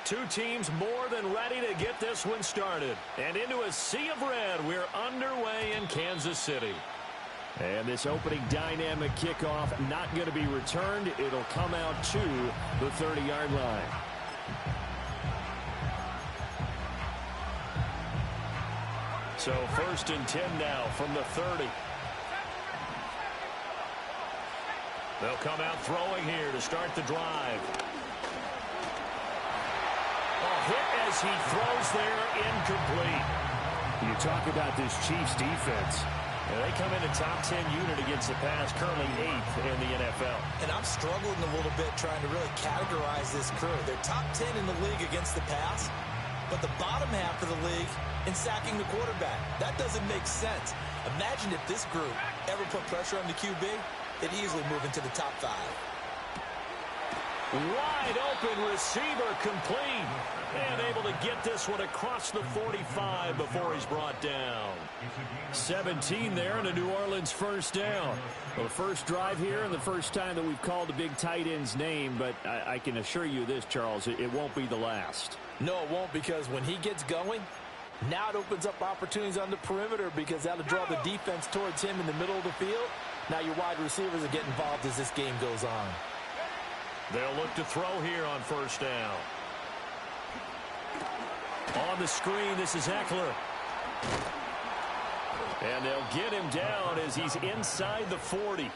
Two teams more than ready to get this one started. And into a sea of red, we're underway in Kansas City. And this opening dynamic kickoff not going to be returned. It'll come out to the 30-yard line. So 1st and 10 now from the 30. They'll come out throwing here to start the drive. A hit as he throws there, incomplete. You talk about this Chiefs defense. They come in a top 10 unit against the pass, currently 8th in the NFL. And I'm struggling a little bit trying to really categorize this crew. They're top 10 in the league against the pass, but the bottom half of the league in sacking the quarterback. That doesn't make sense. Imagine if this group ever put pressure on the QB, they'd easily move into the top 5. Wide open receiver complete. And able to get this one across the 45 before he's brought down. 17 there and a New Orleans first down. Well, the first drive here and the first time that we've called a big tight end's name, but I can assure you this, Charles, it won't be the last. No, it won't, because when he gets going, now it opens up opportunities on the perimeter because that'll draw the defense towards him in the middle of the field. Now your wide receivers will get involved as this game goes on. They'll look to throw here on first down. On the screen, this is Ekeler. And they'll get him down as he's inside the 40.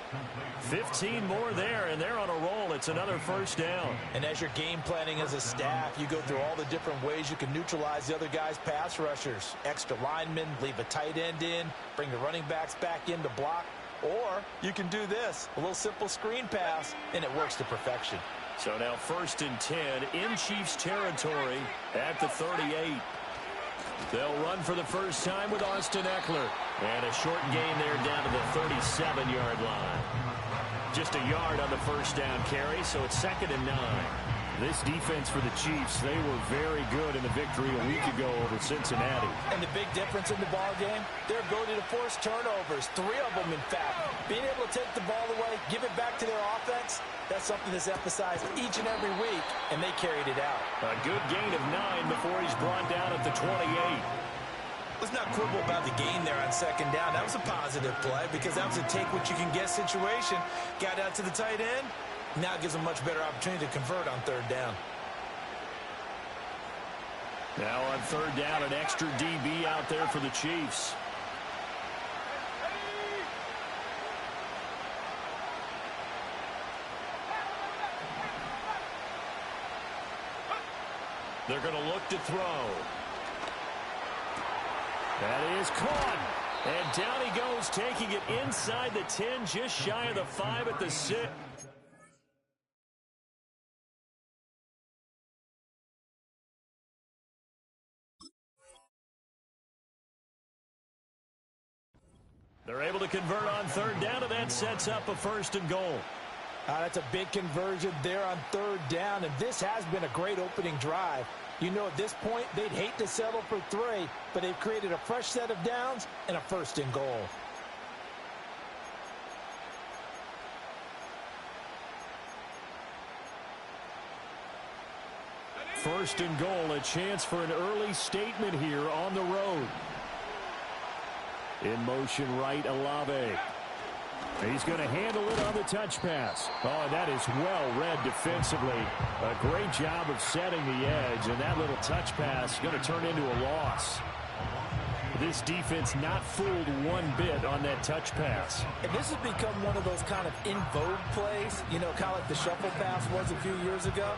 15 more there, and they're on a roll. It's another first down. And as you're game planning as a staff, you go through all the different ways you can neutralize the other guy's pass rushers. Extra linemen, leave a tight end in, bring the running backs back in to block. Or you can do this, a little simple screen pass, and it works to perfection. So now 1st and 10 in Chiefs territory at the 38. They'll run for the first time with Austin Ekeler. And a short gain there down to the 37-yard line. Just a yard on the first down carry, so it's 2nd and 9. This defense for the Chiefs, they were very good in the victory a week ago over Cincinnati. And the big difference in the ball game, their ability to force turnovers, 3 of them in fact. Being able to take the ball away, give it back to their offense, that's something that's emphasized each and every week, and they carried it out. A good gain of 9 before he's brought down at the 28. Let's not quibble about the gain there on 2nd down. That was a positive play because that was a take-what-you-can-get situation. Got out to the tight end. Now it gives them much better opportunity to convert on 3rd down. Now on 3rd down, an extra DB out there for the Chiefs. They're going to look to throw. That is caught. And down he goes, taking it inside the 10, just shy of the 5 at the 6. They're able to convert on 3rd down, and that sets up a 1st and goal. That's a big conversion there on 3rd down, and this has been a great opening drive. You know, at this point, they'd hate to settle for 3, but they've created a fresh set of downs and a 1st and goal. First and goal, a chance for an early statement here on the road. In motion right, Olave. He's going to handle it on the touch pass. Oh, and that is well read defensively. A great job of setting the edge, and that little touch pass is going to turn into a loss. This defense not fooled one bit on that touch pass. And this has become one of those kind of in vogue plays, you know, kind of like the shuffle pass was a few years ago.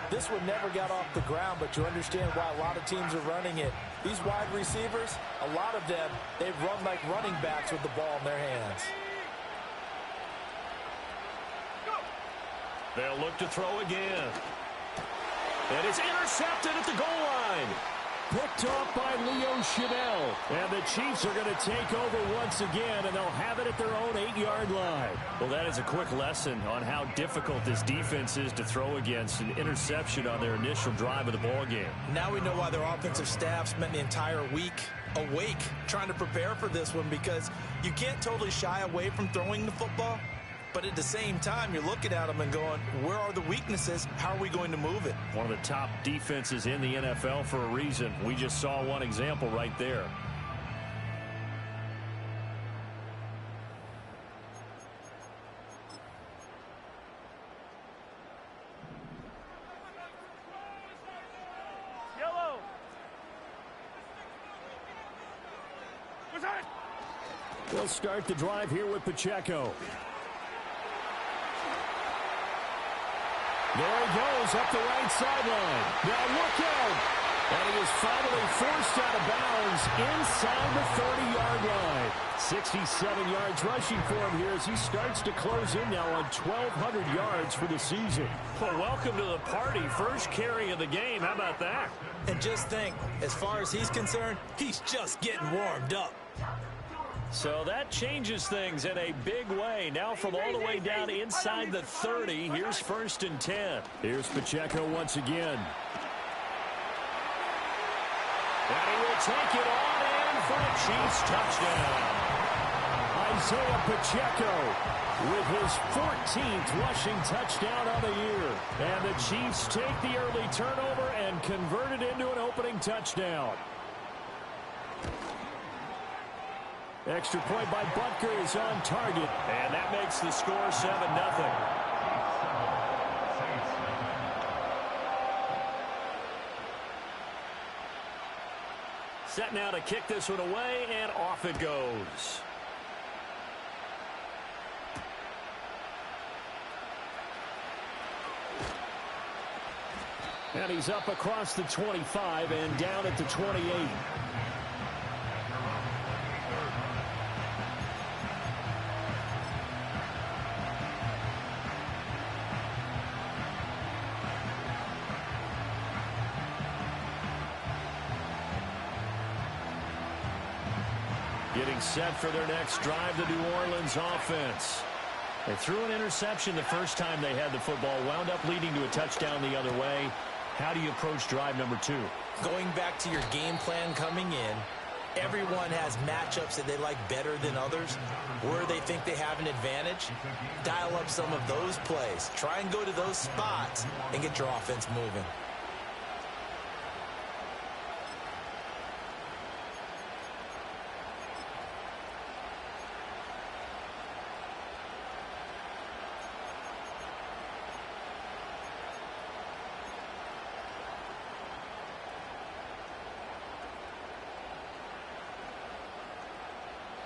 This one never got off the ground, but you understand why a lot of teams are running it. These wide receivers, a lot of them, they've run like running backs with the ball in their hands. They'll look to throw again. And it's intercepted at the goal line. Picked off by Leo Chanel. And the Chiefs are going to take over once again, and they'll have it at their own 8-yard line. Well, that is a quick lesson on how difficult this defense is to throw against. An interception on their initial drive of the ballgame. Now we know why their offensive staff spent the entire week awake trying to prepare for this one, because you can't totally shy away from throwing the football, But at the same time, you're looking at them and going, where are the weaknesses? How are we going to move it? One of the top defenses in the NFL for a reason. We just saw one example right there. They'll start the drive here with Pacheco. There he goes up the right sideline. Now look out. And he is finally forced out of bounds inside the 30-yard line. 67 yards rushing for him here as he starts to close in now on 1,200 yards for the season. Well, welcome to the party. First carry of the game. How about that? And just think, as far as he's concerned, he's just getting warmed up. So that changes things in a big way. Now from all the way down inside the 30, here's 1st and 10. Here's Pacheco once again. And he will take it on in for a Chiefs touchdown. Isaiah Pacheco with his 14th rushing touchdown on the year. And the Chiefs take the early turnover and convert it into an opening touchdown. Extra point by Butker is on target. And that makes the score 7-0. Set now to kick this one away, and off it goes. And he's up across the 25 and down at the 28. Getting set for their next drive, the New Orleans offense. They threw an interception the first time they had the football, wound up leading to a touchdown the other way. How do you approach drive number 2? Going back to your game plan coming in, everyone has matchups that they like better than others, where they think they have an advantage. Dial up some of those plays. Try and go to those spots and get your offense moving.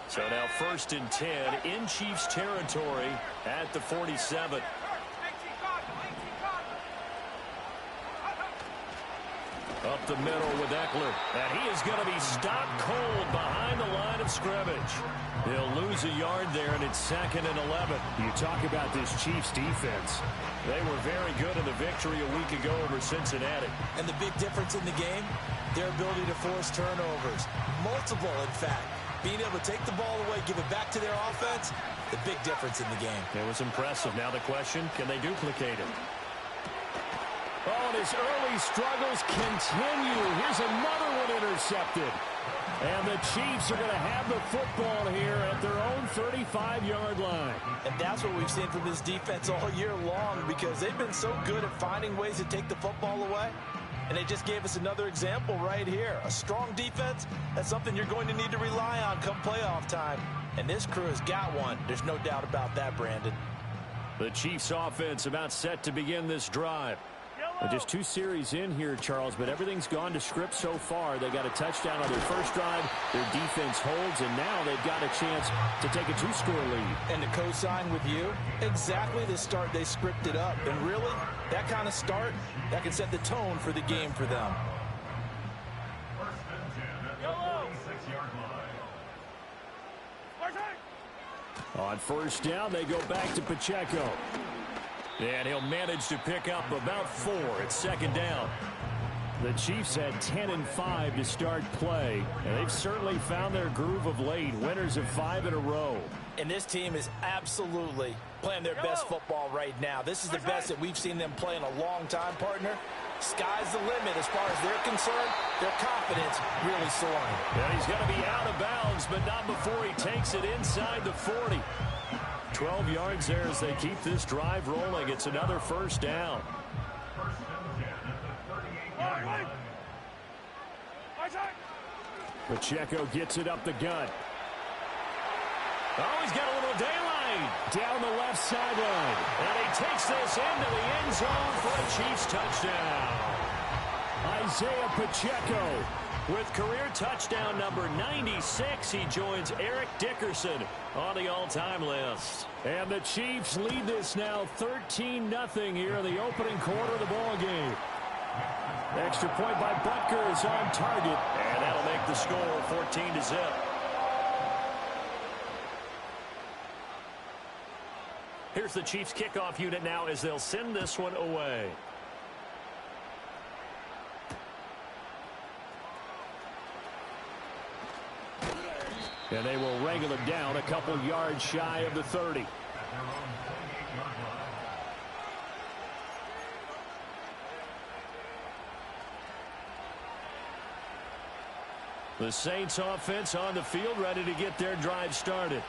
So now 1st and 10 in Chiefs territory at the 47. Up the middle with Eckler. And he is going to be stopped cold behind the line of scrimmage. He'll lose a yard there, and it's 2nd and 11. You talk about this Chiefs defense. They were very good in the victory a week ago over Cincinnati. And the big difference in the game, their ability to force turnovers. Multiple, in fact. Being able to take the ball away, give it back to their offense, the big difference in the game. It was impressive. Now the question, can they duplicate it? Oh, and his early struggles continue. Here's another one intercepted. And the Chiefs are going to have the football here at their own 35-yard line. And that's what we've seen from this defense all year long, because they've been so good at finding ways to take the football away. And they just gave us another example right here. A strong defense, that's something you're going to need to rely on come playoff time. And this crew has got one. There's no doubt about that, Brandon. The Chiefs offense about set to begin this drive. Well, just 2 series in here, Charles, but everything's gone to script so far. They got a touchdown on their first drive. Their defense holds, and now they've got a chance to take a 2-score lead. And to co-sign with you, exactly the start they scripted up. And really, that kind of start, that can set the tone for the game for them. On 1st down, they go back to Pacheco. And he'll manage to pick up about 4. It's 2nd down. The Chiefs had 10 and 5 to start play, and they've certainly found their groove of late. Winners of 5 in a row. And this team is absolutely playing their best football right now. This is the best that we've seen them play in a long time, partner. Sky's the limit as far as they're concerned. Their confidence really soaring. And he's going to be out of bounds, but not before he takes it inside the 40. 12 yards there as they keep this drive rolling. It's another first down. Pacheco gets it up the gut. Oh, he's got a little daylight down the left sideline. And he takes this into the end zone for a Chiefs touchdown. Isaiah Pacheco with career touchdown number 96. He joins Eric Dickerson on the all-time list. And the Chiefs lead this now 13-0 here in the opening quarter of the ball game. Extra point by Butker is on target. And that'll make the score 14-0. Here's the Chiefs kickoff unit now as they'll send this one away. And they will wrangle him down a couple yards shy of the 30. The Saints offense on the field, ready to get their drive started.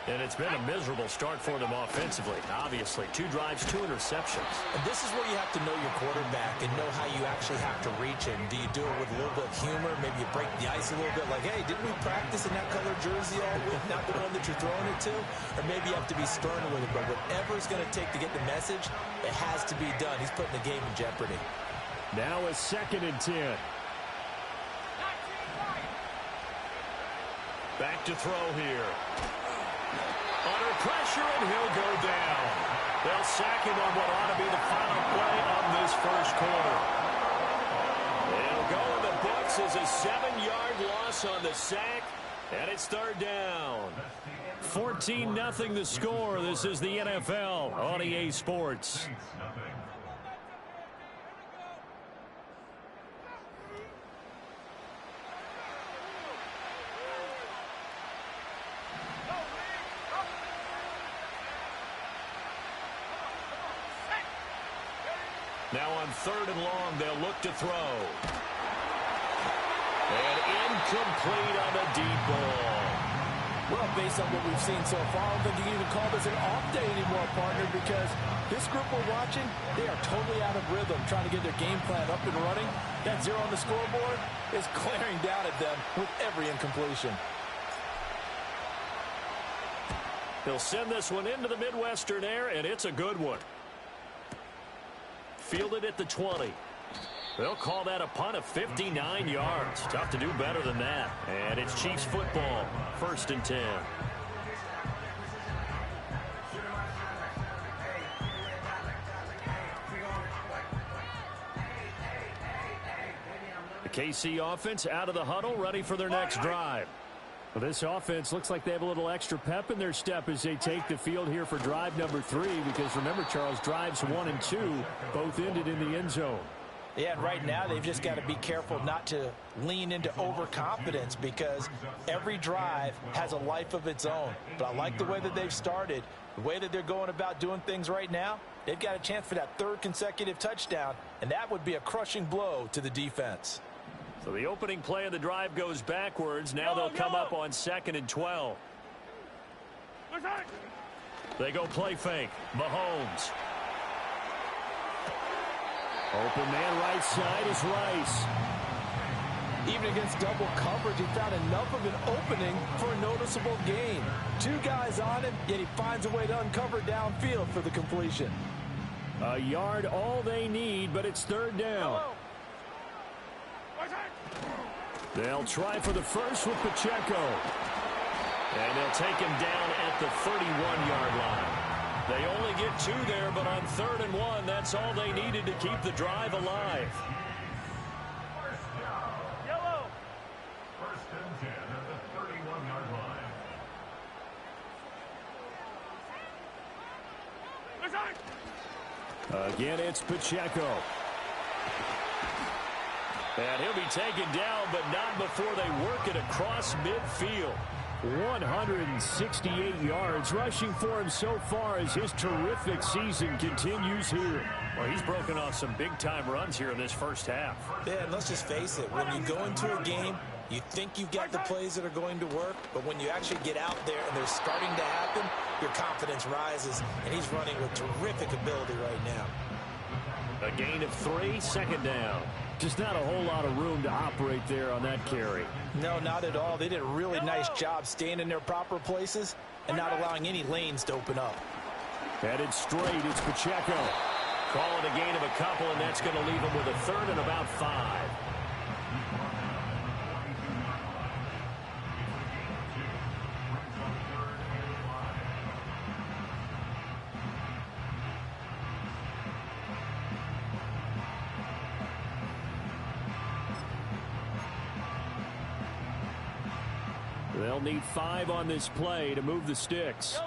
And it's been a miserable start for them offensively. Obviously, 2 drives, 2 interceptions. And this is where you have to know your quarterback and know how you actually have to reach him. Do you do it with a little bit of humor? Maybe you break the ice a little bit like, hey, didn't we practice in that color jersey all week? Not the one that you're throwing it to? Or maybe you have to be stern with it. But whatever it's going to take to get the message, it has to be done. He's putting the game in jeopardy. Now a 2nd and 10. Back to throw here. Under pressure, and he'll go down. They'll sack him on what ought to be the final play of this first quarter. It'll go in the books as a 7-yard loss on the sack, and it's 3rd down. 14-0 the score. This is the NFL on EA Sports. Now on 3rd and long, they'll look to throw. And incomplete on the deep ball. Well, based on what we've seen so far, I don't think you can even call this an off day anymore, partner, because this group we're watching, they are totally out of rhythm, trying to get their game plan up and running. That 0 on the scoreboard is glaring down at them with every incompletion. They'll send this one into the Midwestern air, and it's a good one. Fielded at the 20. They'll call that a punt of 59 yards. Tough to do better than that. And it's Chiefs football. 1st and 10. The KC offense out of the huddle, ready for their next drive. Well, this offense looks like they have a little extra pep in their step as they take the field here for drive number 3. Because remember, Charles, drives 1 and 2 both ended in the end zone. Yeah, and right now they've just got to be careful not to lean into overconfidence because every drive has a life of its own. But I like the way that they've started, the way that they're going about doing things right now. They've got a chance for that 3rd consecutive touchdown, and that would be a crushing blow to the defense. So the opening play of the drive goes backwards. Now they'll come up on 2nd and 12. They go play fake. Mahomes. Open man right side is Rice. Even against double coverage, he found enough of an opening for a noticeable gain. 2 guys on him, yet he finds a way to uncover downfield for the completion. A yard all they need, but it's 3rd down. They'll try for the first with Pacheco. And they'll take him down at the 31-yard line. They only get 2 there, but on 3rd and 1, that's all they needed to keep the drive alive. Yellow. 1st and 10 at the 31-yard line. Again, it's Pacheco. And he'll be taken down, but not before they work it across midfield. 168 yards rushing for him so far as his terrific season continues here. Well, he's broken off some big-time runs here in this first half. Yeah, and let's just face it. When you go into a game You think you've got the plays that are going to work, but when you actually get out there and they're starting to happen, your confidence rises, and he's running with terrific ability right now. A gain of 3, second down. Just not a whole lot of room to operate there on that carry. No, not at all. They did a really nice job staying in their proper places and not allowing any lanes to open up. Headed straight, it's Pacheco. Call it a gain of a couple, and that's going to leave him with a third and about 5. They'll need 5 on this play to move the sticks.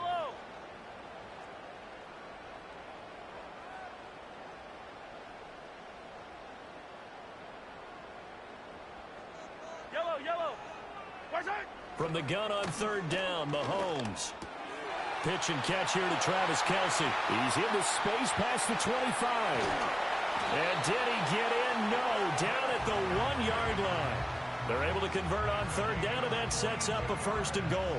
Yellow. From the gun on third down, Mahomes. Pitch and catch here to Travis Kelce. He's into space past the 25. And did he get in? No, down at the 1-yard line. They're able to convert on third down, and that sets up a first and goal.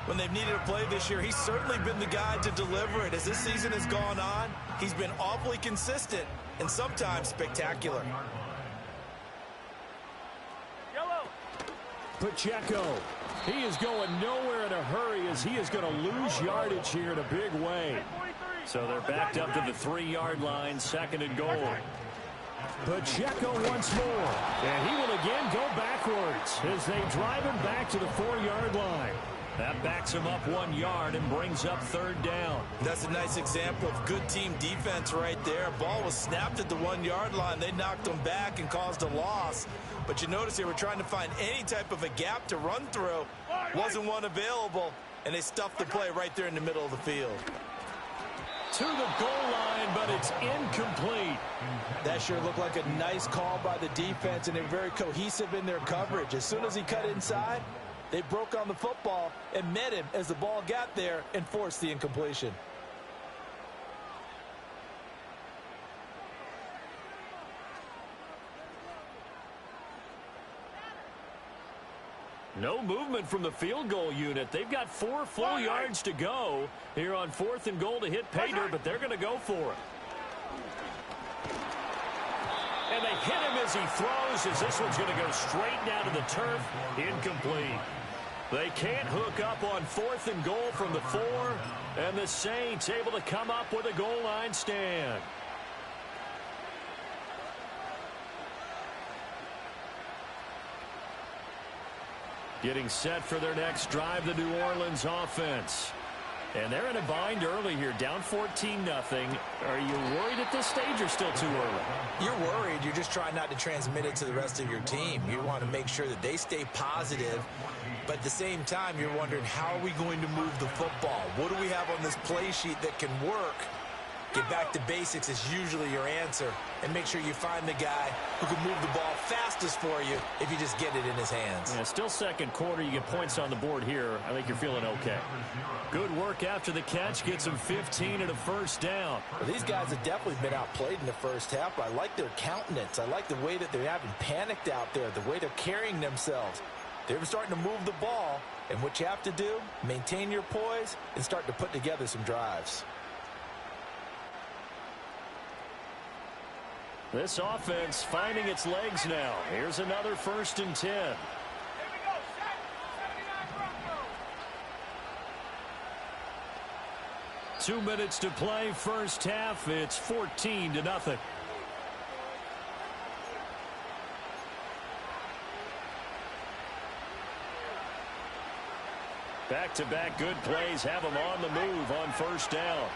When they've needed a play this year, he's certainly been the guy to deliver it. As this season has gone on, he's been awfully consistent and sometimes spectacular. Pacheco. He is going nowhere in a hurry as he is going to lose yardage here in a big way. So they're backed up to the 3-yard line, second and goal. Pacheco once more. And he will again go backwards as they drive him back to the 4-yard line. That backs him up 1 yard and brings up third down. That's a nice example of good team defense right there. Ball was snapped at the 1-yard line. They knocked him back and caused a loss. But you notice they were trying to find any type of a gap to run through. Wasn't one available, and they stuffed the play right there in the middle of the field. To the goal line, but it's incomplete. That sure looked like a nice call by the defense, and they're very cohesive in their coverage. As soon as he cut inside, they broke on the football and met him as the ball got there and forced the incompletion. No movement from the field goal unit. They've got 4 full yards to go here on 4th and goal to hit Pater, but they're going to go for it. And they hit him as he throws, as this one's going to go straight down to the turf. Incomplete. They can't hook up on 4th and goal from the 4, and the Saints able to come up with a goal line stand. Getting set for their next drive, the New Orleans offense. And they're in a bind early here, down 14-0. Are you worried at this stage or still too early? You're worried. You're just trying not to transmit it to the rest of your team. You want to make sure that they stay positive. But at the same time, you're wondering, how are we going to move the football? What do we have on this play sheet that can work? Get back to basics is usually your answer. And make sure you find the guy who can move the ball fastest for you if you just get it in his hands. Yeah, still second quarter. You get points on the board here. I think you're feeling okay. Good work after the catch. Gets him 15 and a first down. Well, these guys have definitely been outplayed in the first half, but I like their countenance. I like the way that they're having panicked out there, the way they're carrying themselves. They're starting to move the ball, and what you have to do, maintain your poise and start to put together some drives. This offense finding its legs now. Here's another 1st and 10. 2 minutes to play, first half. It's 14-0. Back-to-back good plays have them on the move on first down.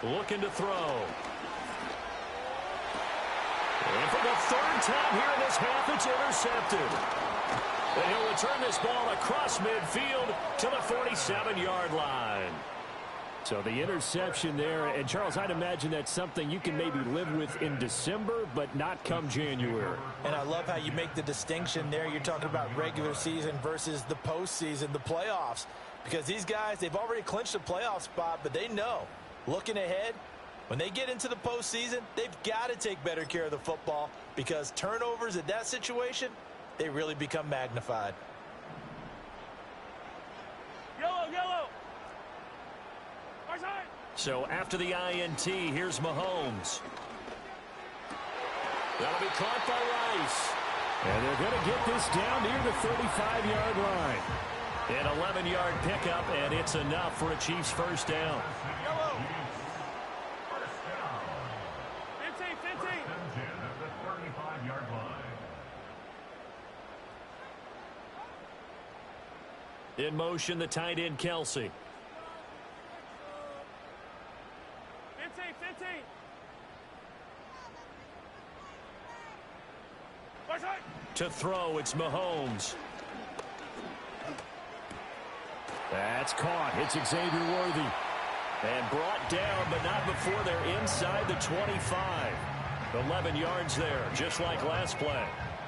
Looking to throw. And for the 3rd time here in this half, it's intercepted. And he'll return this ball across midfield to the 47-yard line. So the interception there, and Charles, I'd imagine that's something you can maybe live with in December, but not come January. And I love how you make the distinction there. You're talking about regular season versus the postseason, the playoffs. Because these guys, they've already clinched a playoff spot, but they know, looking ahead, when they get into the postseason, they've got to take better care of the football because turnovers in that situation, they really become magnified. Yellow. So after the INT, here's Mahomes. That'll be caught by Rice. And they're going to get this down near the 35-yard line. An 11-yard pickup, and it's enough for a Chiefs first down. 15. In motion, the tight end, Kelsey. 15. To throw, it's Mahomes. That's caught. It's Xavier Worthy. And brought down, but not before they're inside the 25. 11 yards there, just like last play.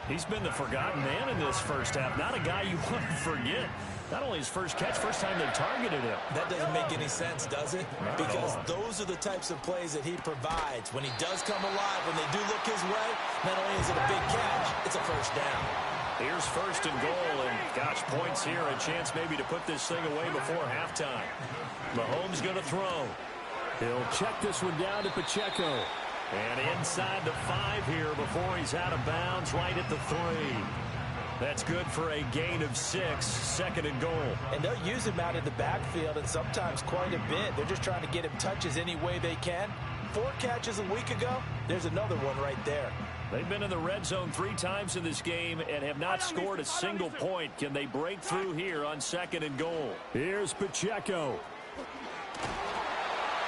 He's been the forgotten man in this first half. Not a guy you want to forget. Not only his first catch, first time they targeted him. That doesn't make any sense, does it? Because those are the types of plays that he provides. When he does come alive, when they do look his way, not only is it a big catch, it's a first down. Here's first and goal, and gosh, points here. A chance maybe to put this thing away before halftime. Mahomes going to throw. He'll check this one down to Pacheco. And inside the 5 here before he's out of bounds, right at the 3. That's good for a gain of 6, second and goal. And they'll use him out in the backfield, and sometimes quite a bit. They're just trying to get him touches any way they can. 4 catches a week ago, there's another one right there. They've been in the red zone 3 times in this game and have not scored a single point. Can they break through here on second and goal? Here's Pacheco.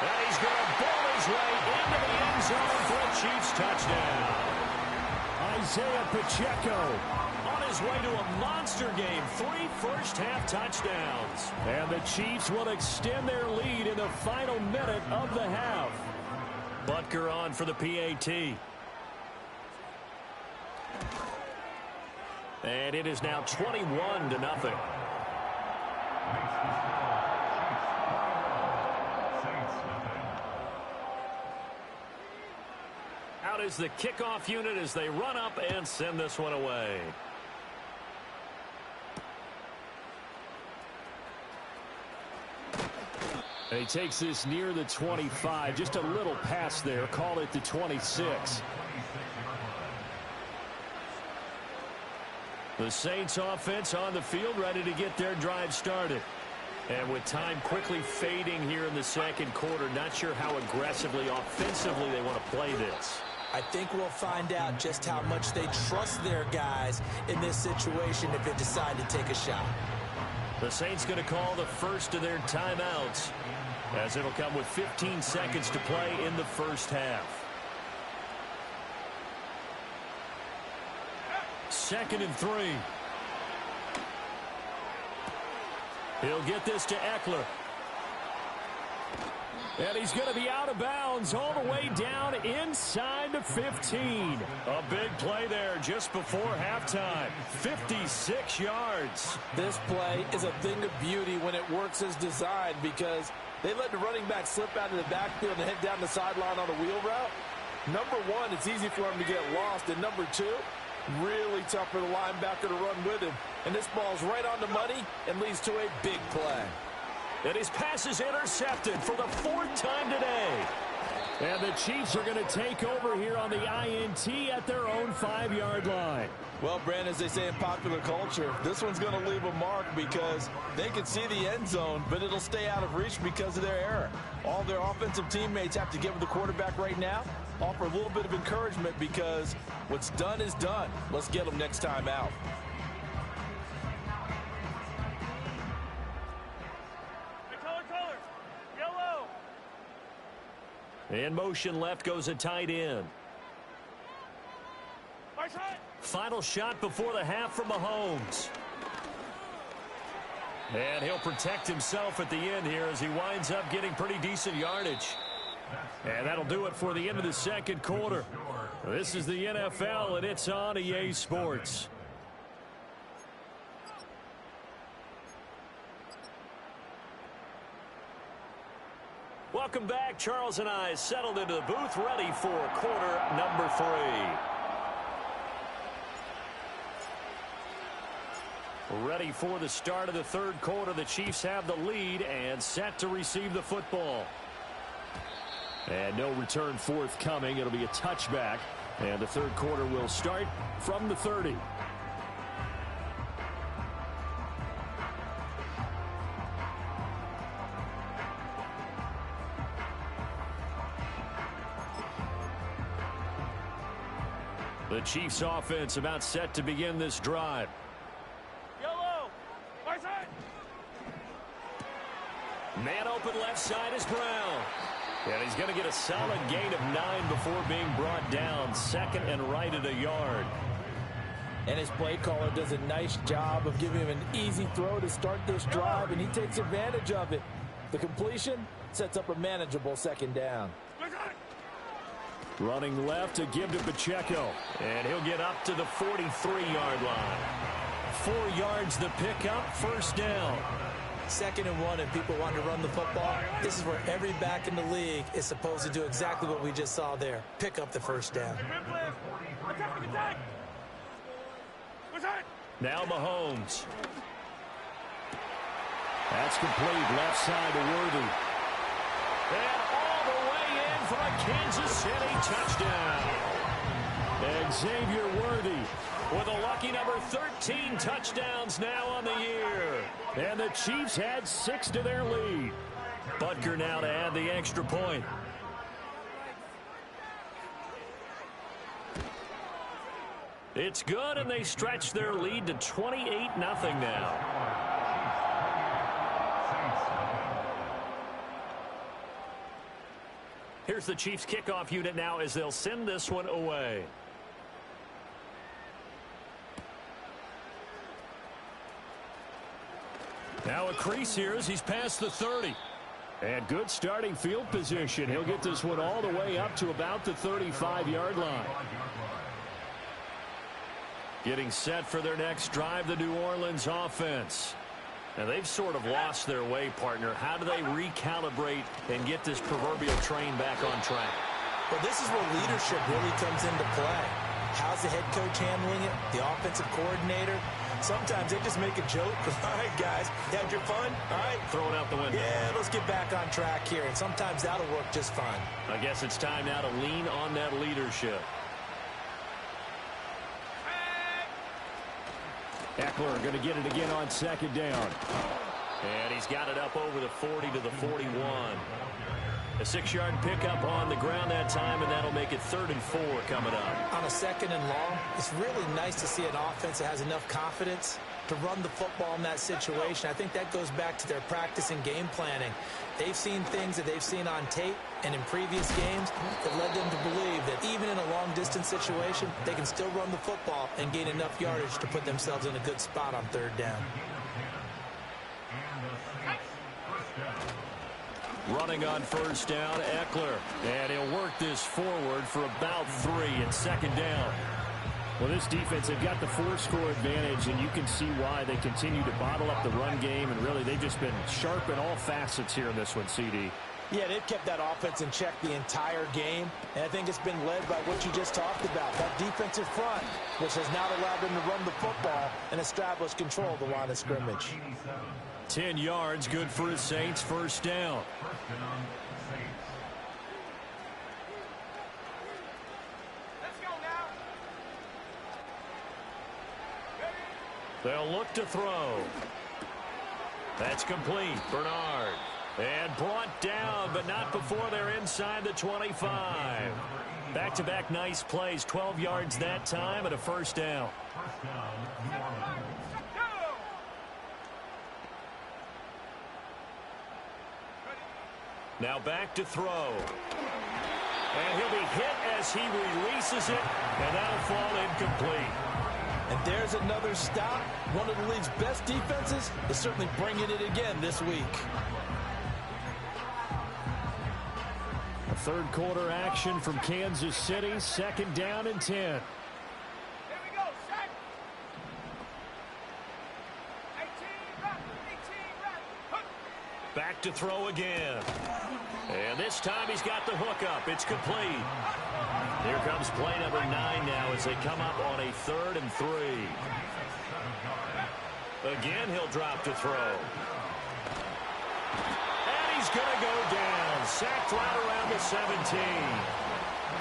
And he's going to ball his way into the end zone for a Chiefs touchdown. Isaiah Pacheco on his way to a monster game. 3 first-half touchdowns. And the Chiefs will extend their lead in the final minute of the half. Butker on for the PAT. And it is now 21-0. Out is the kickoff unit as they run up and send this one away. And he takes this near the 25. Just a little pass there. Call it the 26. The Saints offense on the field, ready to get their drive started. And with time quickly fading here in the second quarter, not sure how aggressively, offensively they want to play this. I think we'll find out just how much they trust their guys in this situation if they decide to take a shot. The Saints going to call the first of their timeouts, as it'll come with 15 seconds to play in the first half. Second and 3. He'll get this to Eckler. And he's going to be out of bounds all the way down inside the 15. A big play there just before halftime. 56 yards. This play is a thing of beauty when it works as designed because they let the running back slip out of the backfield and head down the sideline on a wheel route. Number one, it's easy for him to get lost. And number two, really tough for the linebacker to run with him. And this ball's right on the money and leads to a big play. And his pass is intercepted for the 4th time today. And the Chiefs are going to take over here on the INT at their own 5-yard line. Well, Brandon, as they say in popular culture, this one's going to leave a mark because they can see the end zone, but it'll stay out of reach because of their error. All their offensive teammates have to give the quarterback right now, offer a little bit of encouragement because what's done is done. Let's get them next time out. In motion left goes a tight end. Final shot before the half from Mahomes. And he'll protect himself at the end here as he winds up getting pretty decent yardage. And that'll do it for the end of the second quarter. This is the NFL, and it's on EA Sports. Welcome back. Charles and I settled into the booth, ready for quarter number 3. Ready for the start of the third quarter. The Chiefs have the lead and set to receive the football. And no return forthcoming. It'll be a touchback. And the third quarter will start from the 30. The Chiefs offense about set to begin this drive. Yellow. Right side. Man open left side is Brown. And he's going to get a solid gain of 9 before being brought down. Second and right at a yard. And his play caller does a nice job of giving him an easy throw to start this drive, and he takes advantage of it. The completion sets up a manageable second down. Running left to give to Pacheco. And he'll get up to the 43-yard line. 4 yards the pickup, first down. 2nd and 1 and people want to run the football. This is where every back in the league is supposed to do exactly what we just saw there. Pick up the first down. Now Mahomes. That's complete. Left side to Worthy. And all the way in for a Kansas City touchdown. Xavier Worthy with a lucky number 13 touchdowns now on the year. And the Chiefs had 6 to their lead. Butker now to add the extra point. It's good, and they stretch their lead to 28-0 now. Here's the Chiefs kickoff unit now as they'll send this one away. Now a crease here as he's past the 30. And good starting field position. He'll get this one all the way up to about the 35-yard line. Getting set for their next drive, the New Orleans offense. Now, they've sort of lost their way, partner. How do they recalibrate and get this proverbial train back on track? Well, this is where leadership really comes into play. How's the head coach handling it? The offensive coordinator? Sometimes they just make a joke. All right, guys, you had your fun? All right. Throw it out the window. Yeah, let's get back on track here. And sometimes that'll work just fine. I guess it's time now to lean on that leadership. Eckler going to get it again on second down. And he's got it up over the 40 to the 41. A 6-yard pickup on the ground that time, and that'll make it 3rd and 4 coming up. On a 2nd and long, it's really nice to see an offense that has enough confidence to run the football in that situation. I think that goes back to their practice and game planning. They've seen things that they've seen on tape and in previous games that led them to believe that even in a long-distance situation, they can still run the football and gain enough yardage to put themselves in a good spot on 3rd down. Running on first down, Eckler. And he'll work this forward for about 3 at 2nd down. Well, this defense, they've got the 4-score advantage, and you can see why they continue to bottle up the run game, and really they've just been sharp in all facets here in this one, CD. Yeah, they've kept that offense in check the entire game, and I think it's been led by what you just talked about, that defensive front, which has now allowed them to run the football and establish control of the line of scrimmage. 10 yards, good for the Saints, first down. They'll look to throw. That's complete. Bernard. And brought down, but not before they're inside the 25. Back-to-back nice plays. 12 yards that time and a first down. Now back to throw. And he'll be hit as he releases it, and that'll fall incomplete. And there's another stop. One of the league's best defenses is certainly bringing it again this week. A third quarter action from Kansas City. 2nd down and 10. Here we go, set. 18, run, 18, run. Back to throw again. And this time he's got the hookup. It's complete. Here comes play number 9 now as they come up on a 3rd and 3. Again, he'll drop to throw. And he's going to go down. Sacked right around the 17.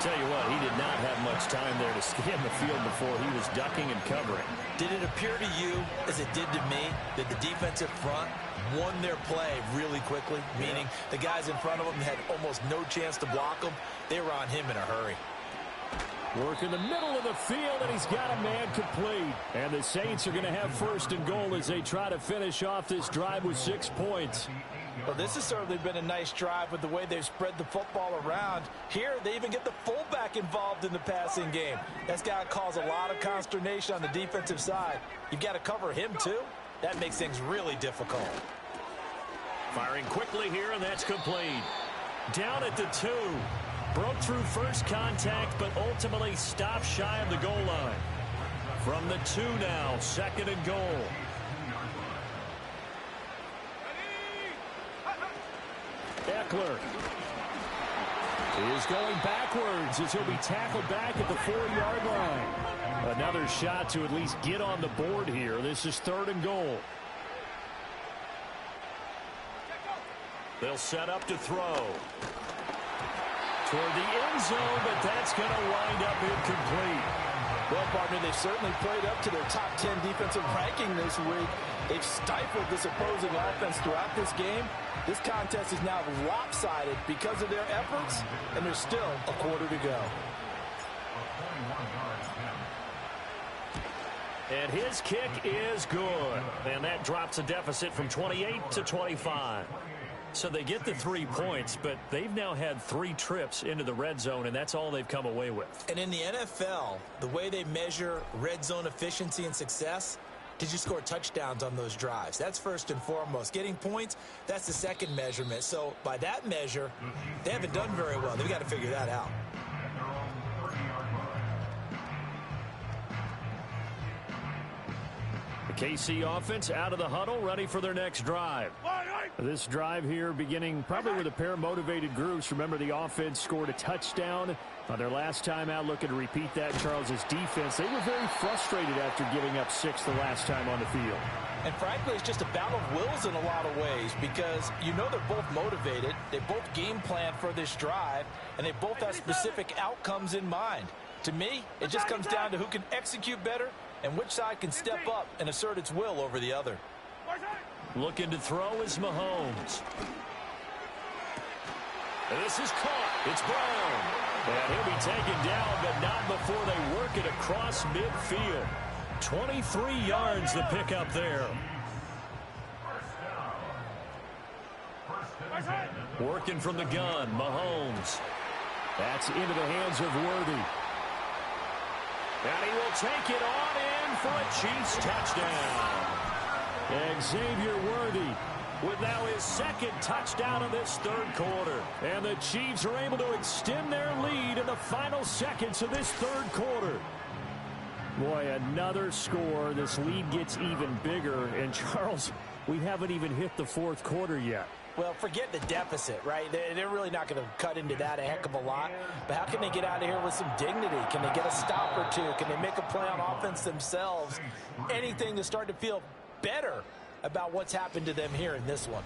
Tell you what, he did not have much time there to scan the field before he was ducking and covering. Did it appear to you, as it did to me, that the defensive front won their play really quickly? Meaning the guys in front of him had almost no chance to block him. They were on him in a hurry. Work in the middle of the field, and he's got a man complete. And the Saints are going to have 1st and goal as they try to finish off this drive with 6 points. Well, this has certainly been a nice drive with the way they've spread the football around. Here, they even get the fullback involved in the passing game. That's got to cause a lot of consternation on the defensive side. You've got to cover him, too. That makes things really difficult. Firing quickly here, and that's complete. Down at the 2. Broke through first contact, but ultimately stopped shy of the goal line. From the 2 now, 2nd and goal. Eckler is going backwards as he'll be tackled back at the 4-yard line. Another shot to at least get on the board here. This is 3rd and goal. They'll set up to throw. Toward the end zone, but that's going to wind up incomplete. Well, partner, they've certainly played up to their top 10 defensive ranking this week. They've stifled this opposing offense throughout this game. This contest is now lopsided because of their efforts, and there's still a quarter to go. And his kick is good. And that drops a deficit from 28 to 25. So they get the 3 points, but they've now had 3 trips into the red zone, and that's all they've come away with. And in the NFL, the way they measure red zone efficiency and success, did you score touchdowns on those drives? That's first and foremost. Getting points, that's the second measurement. So by that measure, they haven't done very well. They've got to figure that out. The KC offense out of the huddle, ready for their next drive. This drive here beginning probably with a pair of motivated groups. Remember, the offense scored a touchdown on their last time out. Looking to repeat that. Charles's defense, they were very frustrated after giving up 6 the last time on the field. And frankly, it's just a battle of wills in a lot of ways because you know they're both motivated. They both game plan for this drive, and they both have specific outcomes in mind. To me, it just comes down to who can execute better and which side can step up and assert its will over the other. Looking to throw is Mahomes. And this is caught. It's Brown. And he'll be taken down, but not before they work it across midfield. 23 yards the pickup there. Working from the gun, Mahomes. That's into the hands of Worthy. And he will take it on in for a Chiefs touchdown. Xavier Worthy with now his 2nd touchdown of this 3rd quarter. And the Chiefs are able to extend their lead in the final seconds of this 3rd quarter. Boy, another score. This lead gets even bigger. And, Charles, we haven't even hit the 4th quarter yet. Well, forget the deficit, right? They're really not going to cut into that a heck of a lot. But how can they get out of here with some dignity? Can they get a stop or 2? Can they make a play on offense themselves? Anything to start to feel better about what's happened to them here in this one.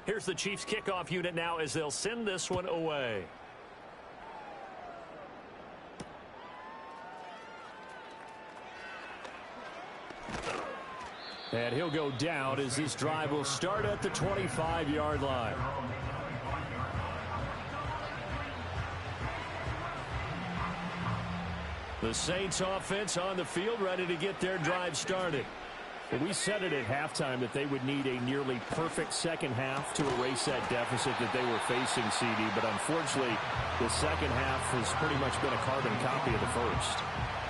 Here's the Chiefs kickoff unit now as they'll send this one away. And he'll go down as this drive will start at the 25-yard line. The Saints offense on the field ready to get their drive started. Well, we said it at halftime that they would need a nearly perfect second half to erase that deficit that they were facing, CD. But unfortunately, the second half has pretty much been a carbon copy of the first.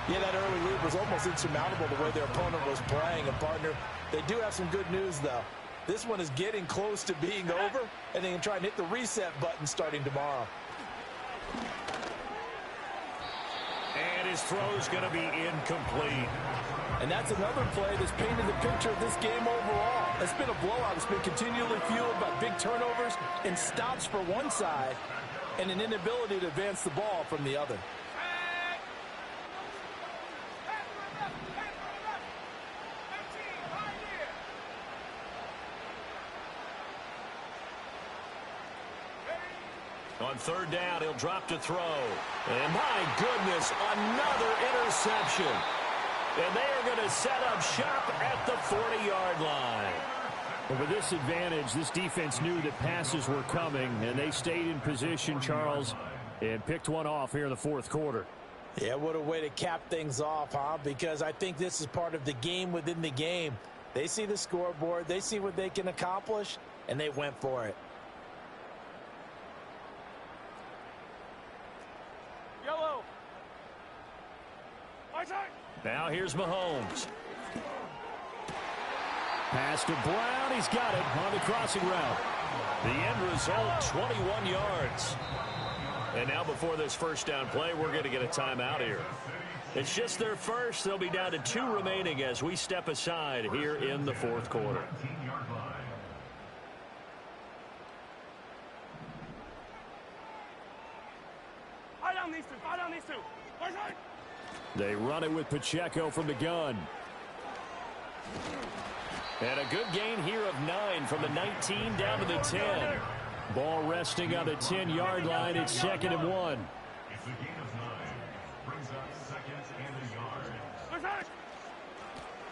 Yeah, that early lead was almost insurmountable the way their opponent was playing. And, partner, they do have some good news, though. This one is getting close to being over, and they can try and hit the reset button starting tomorrow. And his throw's going to be incomplete. And that's another play that's painted the picture of this game overall. It's been a blowout. It's been continually fueled by big turnovers and stops for one side and an inability to advance the ball from the other. On third down, he'll drop to throw. And my goodness, another interception. And they are going to set up shop at the 40-yard line. Well, with this advantage, this defense knew that passes were coming, and they stayed in position, Charles, and picked one off here in the fourth quarter. Yeah, what a way to cap things off, huh? Because I think this is part of the game within the game. They see the scoreboard, they see what they can accomplish, and they went for it. Yellow. Now here's Mahomes. Pass to Brown. He's got it on the crossing route. The end result, 21 yards. And now before this first down play, we're going to get a timeout here. It's just their first. They'll be down to 2 remaining as we step aside here in the fourth quarter. They run it with Pacheco from the gun. And a good gain here of 9 from the 19 down to the 10. Ball resting on the 10-yard line. It's 2nd and 1.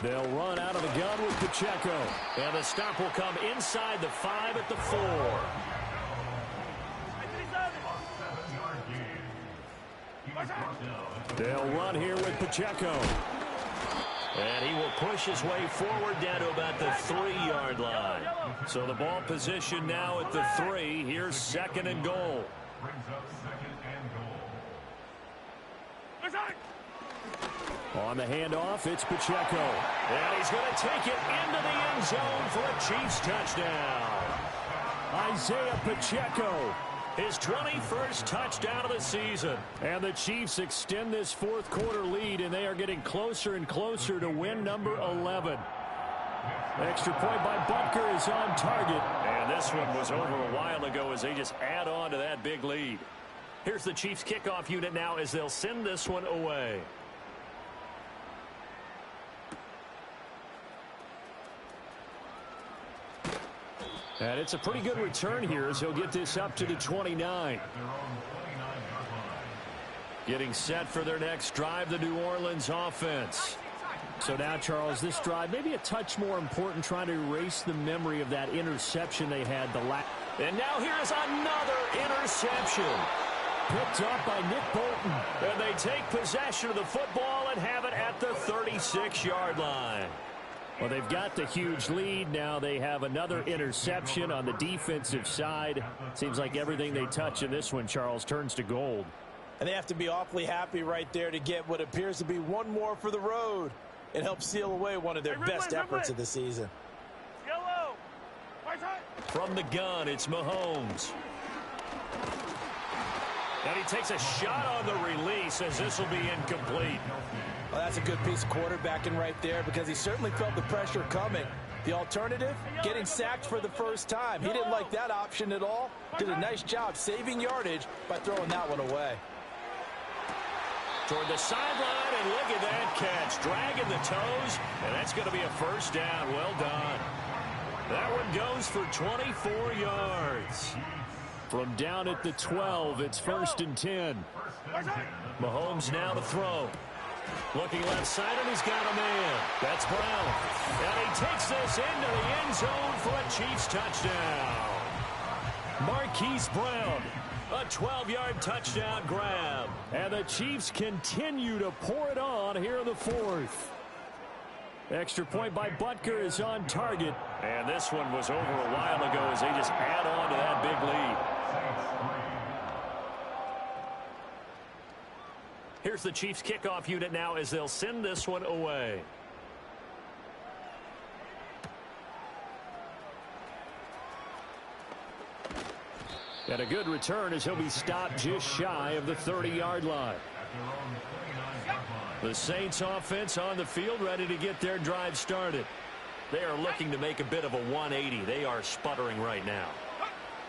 They'll run out of the gun with Pacheco. And the stop will come inside the 5 at the 4. They'll run here with Pacheco. And he will push his way forward down to about the 3-yard line. So the ball position now at the 3. Here's 2nd and goal. On the handoff, it's Pacheco. And he's going to take it into the end zone for a Chiefs touchdown. Isaiah Pacheco. His 21st touchdown of the season. And the Chiefs extend this fourth quarter lead, and they are getting closer and closer to win number 11. Extra point by Butker is on target. And this one was over a while ago as they just add on to that big lead. Here's the Chiefs kickoff unit now as they'll send this one away. And it's a pretty good return here as he'll get this up to the 29. Getting set for their next drive, the New Orleans offense. So now, Charles, this drive maybe a touch more important, trying to erase the memory of that interception they had the last. And now here is another interception. Picked up by Nick Bolton. And they take possession of the football and have it at the 36-yard line. Well, they've got the huge lead. Now they have another interception on the defensive side. Seems like everything they touch in this one, Charles, turns to gold. And they have to be awfully happy right there to get what appears to be one more for the road. It helps seal away one of their best efforts of the season. Yellow. From the gun, it's Mahomes. And he takes a shot on the release as this will be incomplete. Well, that's a good piece of quarterbacking right there because he certainly felt the pressure coming. The alternative, getting sacked for the first time. He didn't like that option at all. Did a nice job saving yardage by throwing that one away. Toward the sideline, and look at that catch. Dragging the toes, and that's going to be a first down. Well done. That one goes for 24 yards. From down at the 12, it's 1st and 10. Mahomes now to throw. Looking left side, and he's got a man. That's Brown. And he takes this into the end zone for a Chiefs touchdown. Marquise Brown. A 12-yard touchdown grab. And the Chiefs continue to pour it on here in the fourth. Extra point by Butker is on target. And this one was over a while ago as they just add on to that big lead. Here's the Chiefs kickoff unit now as they'll send this one away. And a good return as he'll be stopped just shy of the 30-yard line. The Saints offense on the field, ready to get their drive started. They are looking to make a bit of a 180. They are sputtering right now.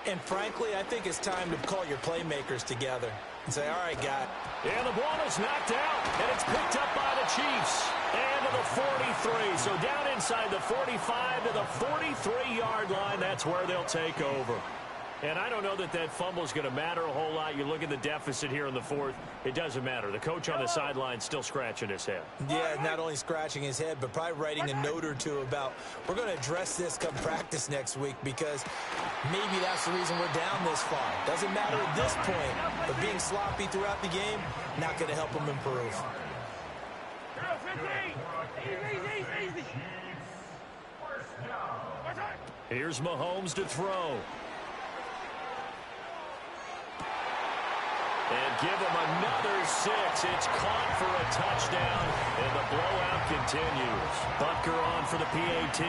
And frankly, I think it's time to call your playmakers together and say, all right, guy. And the ball is knocked out, and it's picked up by the Chiefs. And to the 43. So down inside the 45 to the 43-yard line. That's where they'll take over. And I don't know that that fumble is going to matter a whole lot. You look at the deficit here in the fourth. It doesn't matter. The coach on the sideline still scratching his head. Yeah, not only scratching his head, but probably writing a note or two about, we're going to address this come practice next week because maybe that's the reason we're down this far. Doesn't matter at this point, but being sloppy throughout the game, not going to help them improve. Easy. Here's Mahomes to throw. And give him another 6. It's caught for a touchdown, and the blowout continues. Butker on for the PAT.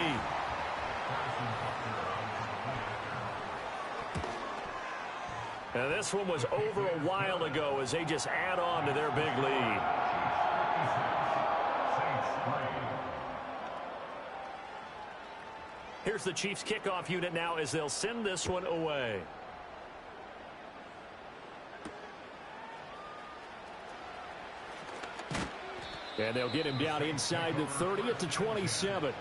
And this one was over a while ago as they just add on to their big lead. Here's the Chiefs kickoff unit now as they'll send this one away. And they'll get him down inside the 30 at the 27.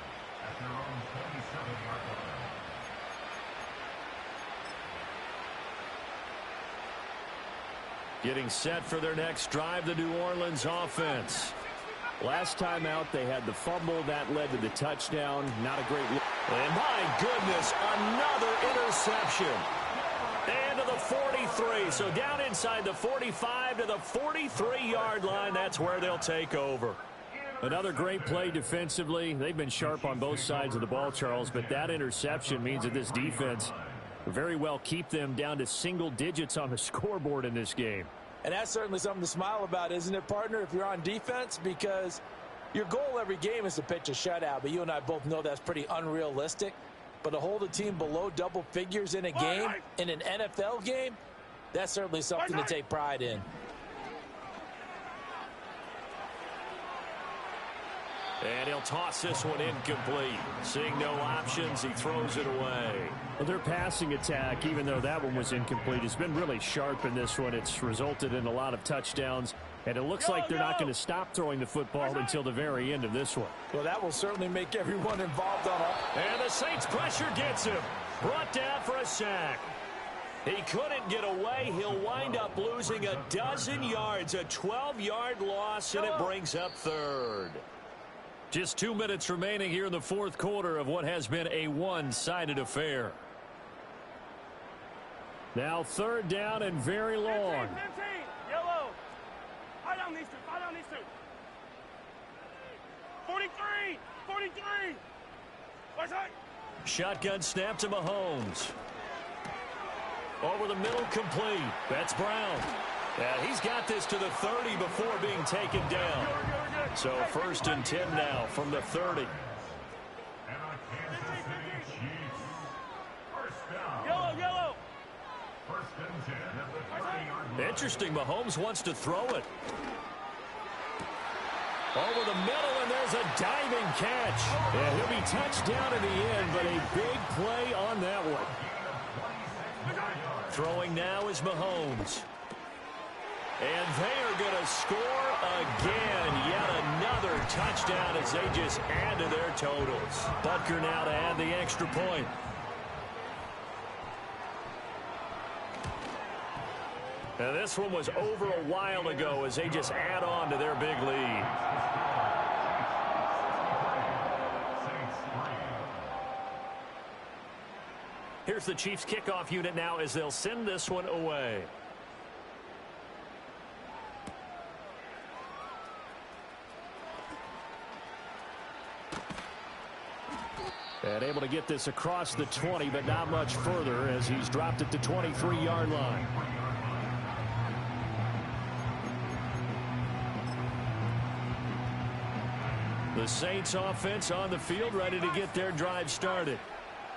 Getting set for their next drive, the New Orleans offense. Last time out, they had the fumble. That led to the touchdown. Not a great look. And my goodness, another interception. And to the 43. So down inside the 45 to the 43-yard line. That's where they'll take over. Another great play defensively. They've been sharp on both sides of the ball, Charles, but that interception means that this defense very well keep them down to single digits on the scoreboard in this game. And that's certainly something to smile about, isn't it, partner, if you're on defense? Because your goal every game is to pitch a shutout, but you and I both know that's pretty unrealistic. But to hold a team below double figures in a game, in an NFL game, that's certainly something to take pride in. And he'll toss this one incomplete. Seeing no options, he throws it away. Well, their passing attack, even though that one was incomplete, has been really sharp in this one. It's resulted in a lot of touchdowns. And it looks like they're not going to stop throwing the football until the very end of this one. Well, that will certainly make everyone involved on it. And the Saints pressure gets him. Brought down for a sack. He couldn't get away. He'll wind up losing a dozen yards. A 12-yard loss, and it brings up third. Just 2 minutes remaining here in the fourth quarter of what has been a one-sided affair. Now third down and very long. 15. Yellow. High down these two. 43. What's that? Shotgun snap to Mahomes. Over the middle, complete. That's Brown. Yeah, he's got this to the 30 before being taken down. So first and 10 now from the 30. Yellow. Interesting, Mahomes wants to throw it. Over the middle, and there's a diving catch. And he'll be touched down in the end, but a big play on that one. Throwing now is Mahomes. And they are going to score again. Yet another touchdown as they just add to their totals. Butker now to add the extra point. And this one was over a while ago as they just add on to their big lead. Here's the Chiefs kickoff unit now as they'll send this one away. And able to get this across the 20, but not much further as he's dropped it to 23-yard line. The Saints offense on the field ready to get their drive started.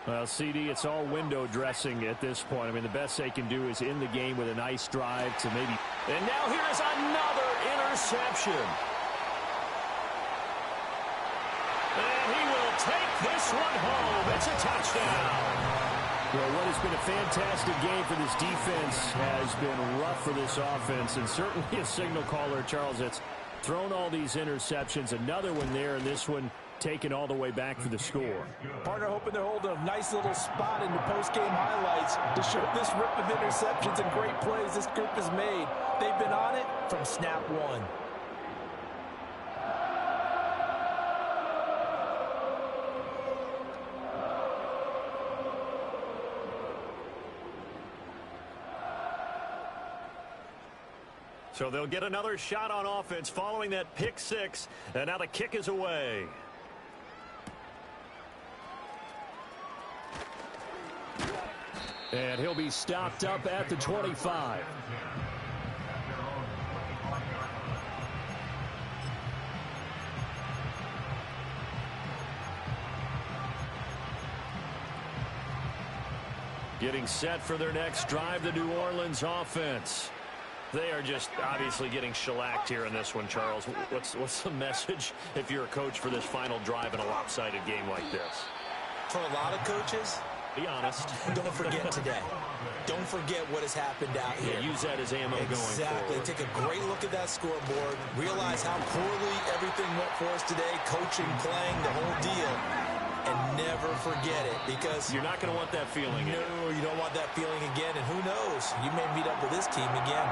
Well, CD, it's all window dressing at this point. I mean, the best they can do is end the game with a nice drive to maybe. And now here's another interception. And he will take this one home. It's a touchdown. Well, what has been a fantastic game for this defense has been rough for this offense, and certainly a signal caller, Charles, that's thrown all these interceptions. Another one there, and this one taken all the way back for the score. Partner hoping they're holding a nice little spot in the post-game highlights to show this rip of interceptions and great plays this group has made. They've been on it from snap one. So they'll get another shot on offense following that pick six, and now the kick is away. And he'll be stopped up at the 25. Getting set for their next drive, the New Orleans offense. They are just obviously getting shellacked here in this one, Charles. What's the message if you're a coach for this final drive in a lopsided game like this? For a lot of coaches, be honest. Don't forget today. Don't forget what has happened out here. Yeah, use that as ammo going forward. Exactly. Take a great look at that scoreboard. Realize how poorly everything went for us today. Coaching, playing, the whole deal. And never forget it, because you're not going to want that feeling again. No, you don't want that feeling again. And who knows? You may meet up with this team again.